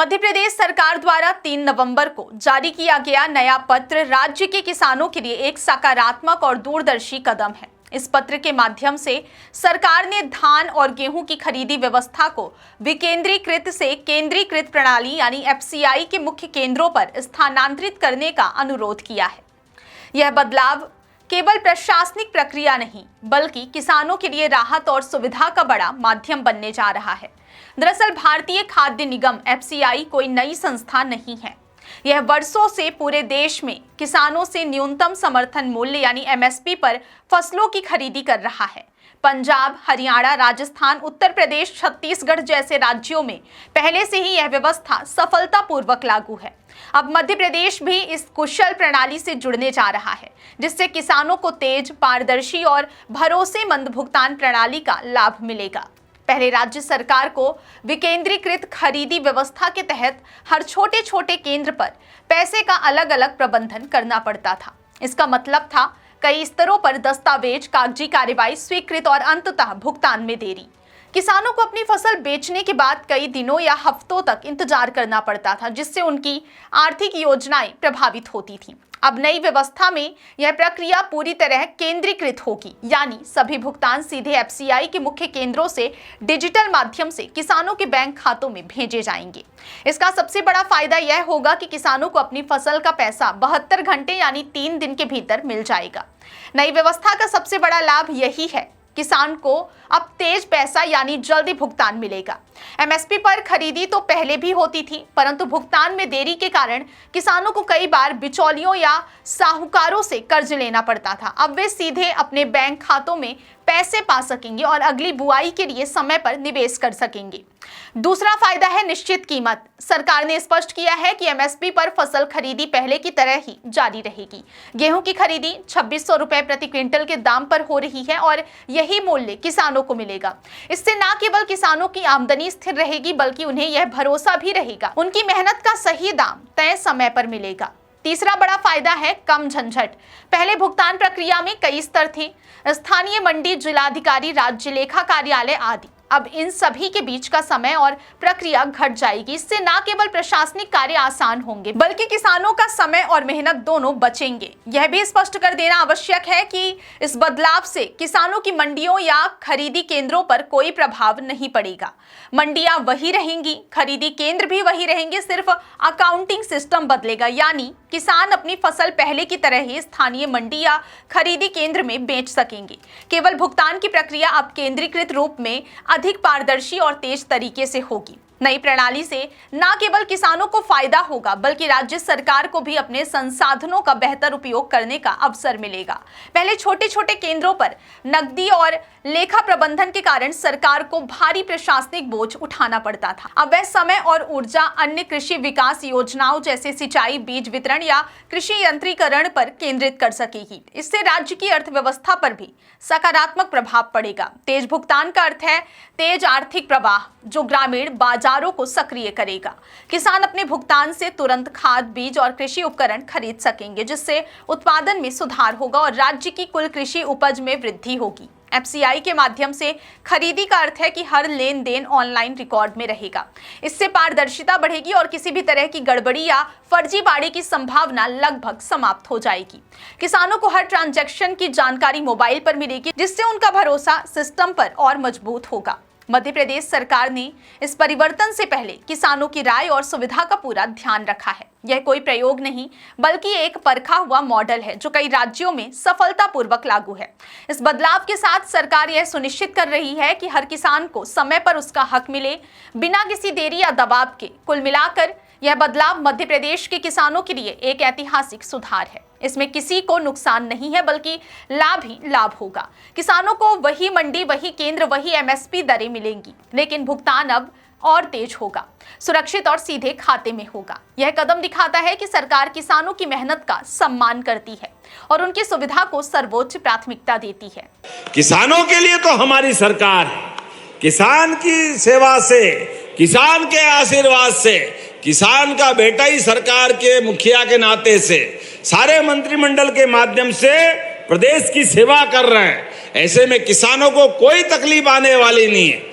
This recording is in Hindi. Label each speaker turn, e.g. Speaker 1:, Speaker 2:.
Speaker 1: मध्य प्रदेश सरकार द्वारा 3 नवंबर को जारी किया गया नया पत्र राज्य के किसानों के लिए एक सकारात्मक और दूरदर्शी कदम है। इस पत्र के माध्यम से सरकार ने धान और गेहूं की खरीदी व्यवस्था को विकेंद्रीकृत से केंद्रीकृत प्रणाली यानी FCI के मुख्य केंद्रों पर स्थानांतरित करने का अनुरोध किया है। यह बदलाव केवल प्रशासनिक प्रक्रिया नहीं बल्कि किसानों के लिए राहत और सुविधा का बड़ा माध्यम बनने जा रहा है। दरअसल भारतीय खाद्य निगम FCI कोई नई संस्था नहीं है। यह वर्षों से पूरे देश में किसानों से न्यूनतम समर्थन मूल्य यानी MSP पर फसलों की खरीदी कर रहा है। पंजाब, हरियाणा, राजस्थान, उत्तर प्रदेश, छत्तीसगढ़ जैसे राज्यों में पहले से ही यह व्यवस्था सफलतापूर्वक लागू है। अब मध्य प्रदेश भी इस कुशल प्रणाली से जुड़ने जा रहा है, जिससे किसानों को तेज, पारदर्शी और भरोसेमंद भुगतान प्रणाली का लाभ मिलेगा। पहले राज्य सरकार को विकेंद्रीकृत खरीदी व्यवस्था के तहत हर छोटे छोटे केंद्र पर पैसे का अलग अलग प्रबंधन करना पड़ता था। इसका मतलब था कई स्तरों पर दस्तावेज, कागजी कार्रवाई, स्वीकृत और अंततः भुगतान में देरी। किसानों को अपनी फसल बेचने के बाद कई दिनों या हफ्तों तक इंतजार करना पड़ता था, जिससे उनकी आर्थिक योजनाएं प्रभावित होती थीं। अब नई व्यवस्था में यह प्रक्रिया पूरी तरह केंद्रीकृत होगी, यानी सभी भुगतान सीधे FCI के मुख्य केंद्रों से डिजिटल माध्यम से किसानों के बैंक खातों में भेजे जाएंगे। इसका सबसे बड़ा फायदा यह होगा कि किसानों को अपनी फसल का पैसा 72 घंटे यानी 3 दिन के भीतर मिल जाएगा। नई व्यवस्था का सबसे बड़ा लाभ यही है, किसान को अब तेज पैसा यानी जल्दी भुगतान मिलेगा। MSP पर खरीदी तो पहले भी होती थी, परंतु भुगतान में देरी के कारण किसानों को कई बार बिचौलियों या साहूकारों से कर्ज लेना पड़ता था। अब वे सीधे अपने बैंक खातों में पैसे पा सकेंगे और अगली बुआई के लिए समय पर निवेश कर सकेंगे। दूसरा फायदा है निश्चित कीमत। सरकार ने स्पष्ट किया है कि MSP पर फसल खरीदी पहले की तरह ही जारी रहेगी। गेहूं की खरीदी 2600 रुपए प्रति क्विंटल के दाम पर हो रही है और यही मूल्य किसानों को मिलेगा। इससे न केवल किसानों की आमदनी स्थिर रहेगी बल्कि उन्हें यह भरोसा भी रहेगा उनकी मेहनत का सही दाम तय समय पर मिलेगा। तीसरा बड़ा फायदा है कम झंझट। पहले भुगतान प्रक्रिया में कई स्तर थे, स्थानीय मंडी, जिलाधिकारी, राज्य लेखा कार्यालय आदि। अब इन सभी के बीच का समय और प्रक्रिया घट जाएगी। इससे न केवल प्रशासनिक कार्य आसान होंगे बल्कि किसानों का समय और मेहनत दोनों बचेंगे। यह भी स्पष्ट कर देना आवश्यक है कि इस बदलाव से किसानों की मंडियों या खरीदी केंद्रों पर कोई प्रभाव नहीं पड़ेगा। मंडियां वही रहेंगी, खरीदी केंद्र भी वही रहेंगे, सिर्फ अकाउंटिंग सिस्टम बदलेगा, यानी किसान अपनी फसल पहले की तरह ही स्थानीय मंडी या खरीदी केंद्र में बेच सकेंगे। केवल भुगतान की प्रक्रिया अब केंद्रीकृत रूप में अधिक पारदर्शी और तेज तरीके से होगी। नई प्रणाली से न केवल किसानों को फायदा होगा बल्कि राज्य सरकार को भी अपने संसाधनों का बेहतर उपयोग करने का अवसर मिलेगा। पहले छोटे छोटे केंद्रों पर नकदी और लेखा प्रबंधन के कारण सरकार को भारी प्रशासनिक बोझ उठाना पड़ता था। अब वह समय और ऊर्जा अन्य कृषि विकास योजनाओं जैसे सिंचाई, बीज वितरण या कृषि यंत्रीकरण पर केंद्रित कर सकेगी। इससे राज्य की अर्थव्यवस्था पर भी सकारात्मक प्रभाव पड़ेगा। तेज भुगतान का अर्थ है तेज आर्थिक प्रवाह, जो ग्रामीण बाजारों को सक्रिय करेगा। किसान अपने भुगतान से तुरंत खाद, बीज और कृषि उपकरण खरीद सकेंगे, जिससे उत्पादन में सुधार होगा और राज्य की कुल कृषि उपज में वृद्धि होगी। FCI के माध्यम से खरीदी का अर्थ है कि हर लेन देन ऑनलाइन रिकॉर्ड में रहेगा। इससे पारदर्शिता बढ़ेगी और किसी भी तरह की गड़बड़ी या फर्जीवाड़े की संभावना लगभग समाप्त हो जाएगी। किसानों को हर ट्रांजैक्शन की जानकारी मोबाइल पर मिलेगी, जिससे उनका भरोसा सिस्टम पर और मजबूत होगा। मध्य प्रदेश सरकार ने इस परिवर्तन से पहले किसानों की राय और सुविधा का पूरा ध्यान रखा है। यह कोई प्रयोग नहीं बल्कि एक परखा हुआ मॉडल है जो कई राज्यों में सफलतापूर्वक लागू है। इस बदलाव के साथ सरकार यह सुनिश्चित कर रही है कि हर किसान को समय पर उसका हक मिले, बिना किसी देरी या दबाव के। कुल मिलाकर यह बदलाव मध्य प्रदेश के किसानों के लिए एक ऐतिहासिक सुधार है। इसमें किसी को नुकसान नहीं है बल्कि लाभ ही लाभ होगा। किसानों को वही मंडी, वही केंद्र, वही MSP दरें मिलेंगी, लेकिन भुगतान अब और तेज होगा, सुरक्षित और सीधे खाते में होगा। यह कदम दिखाता है कि सरकार किसानों की मेहनत का सम्मान करती है और उनकी सुविधा को सर्वोच्च प्राथमिकता देती है।
Speaker 2: किसानों के लिए तो हमारी सरकार है। किसान की सेवा से, किसान के आशीर्वाद से, किसान का बेटा ही सरकार के मुखिया के नाते से सारे मंत्रिमंडल के माध्यम से प्रदेश की सेवा कर रहे हैं। ऐसे में किसानों को कोई तकलीफ आने वाली नहीं है।